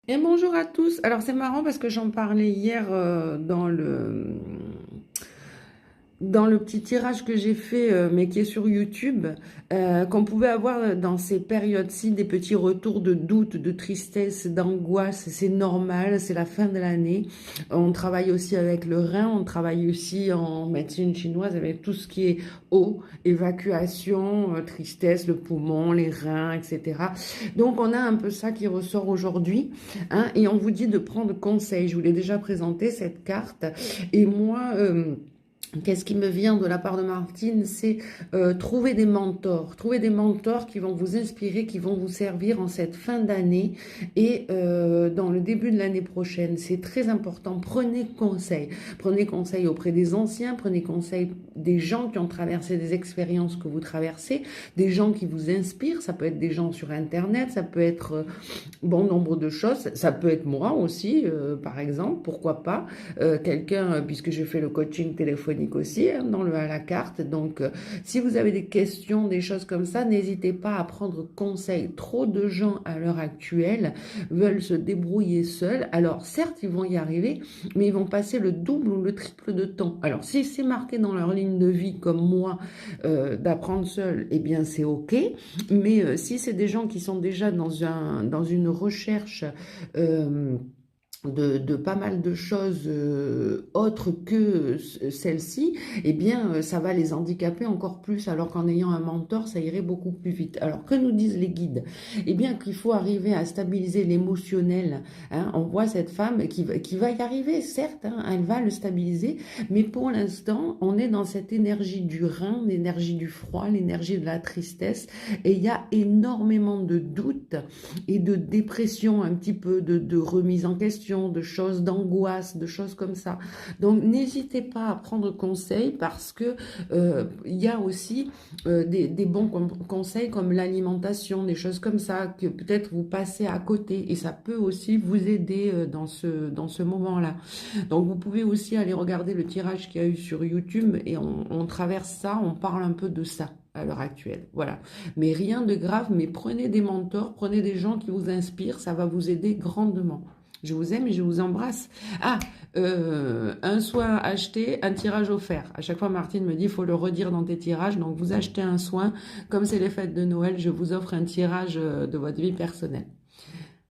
Et bonjour à tous. Alors c'est marrant parce que j'en parlais hier dans le petit tirage que j'ai fait, mais qui est sur YouTube, qu'on pouvait avoir dans ces périodes-ci des petits retours de doute, de tristesse, d'angoisse. C'est normal, c'est la fin de l'année. On travaille aussi avec le rein, on travaille aussi en médecine chinoise avec tout ce qui est eau, évacuation, tristesse, le poumon, les reins, etc. Donc on a un peu ça qui ressort aujourd'hui, hein, et on vous dit de prendre conseil. Je vous l'ai déjà présenté cette carte, et moi. Qu'est-ce qui me vient de la part de Martine, c'est trouver des mentors qui vont vous inspirer, qui vont vous servir en cette fin d'année et dans le début de l'année prochaine. C'est très important. Prenez conseil auprès des anciens, prenez conseil des gens qui ont traversé des expériences que vous traversez, des gens qui vous inspirent. Ça peut être des gens sur Internet, ça peut être bon nombre de choses. Ça peut être moi aussi, par exemple, pourquoi pas. Quelqu'un, puisque je fais le coaching téléphonique aussi, hein, dans le à la carte. Donc, si vous avez des questions, des choses comme ça, n'hésitez pas à prendre conseil. Trop de gens à l'heure actuelle veulent se débrouiller seuls. Alors, certes, ils vont y arriver, mais ils vont passer le double ou le triple de temps. Alors, si c'est marqué dans leur ligne de vie, comme moi, d'apprendre seul, eh bien, c'est OK. Mais si c'est des gens qui sont déjà dans une recherche de pas mal de choses autres que celle-ci, eh bien, ça va les handicaper encore plus, alors qu'en ayant un mentor, ça irait beaucoup plus vite. Alors, que nous disent les guides? Eh bien, qu'il faut arriver à stabiliser l'émotionnel. Hein. On voit cette femme qui va y arriver, certes, hein, elle va le stabiliser, mais pour l'instant, on est dans cette énergie du rein, l'énergie du froid, l'énergie de la tristesse, et il y a énormément de doutes et de dépression, un petit peu de remise en question, de choses d'angoisse, de choses comme ça. Donc n'hésitez pas à prendre conseil parce que il y a aussi des bons conseils comme l'alimentation, des choses comme ça que peut-être vous passez à côté et ça peut aussi vous aider dans ce moment-là. Donc vous pouvez aussi aller regarder le tirage qu'il y a eu sur YouTube et on traverse ça, on parle un peu de ça à l'heure actuelle. Voilà. Mais rien de grave, mais prenez des mentors, prenez des gens qui vous inspirent, ça va vous aider grandement. Je vous aime et je vous embrasse. Ah, un soin acheté, un tirage offert. À chaque fois, Martine me dit, il faut le redire dans tes tirages. Donc, vous achetez un soin. Comme c'est les fêtes de Noël, je vous offre un tirage de votre vie personnelle.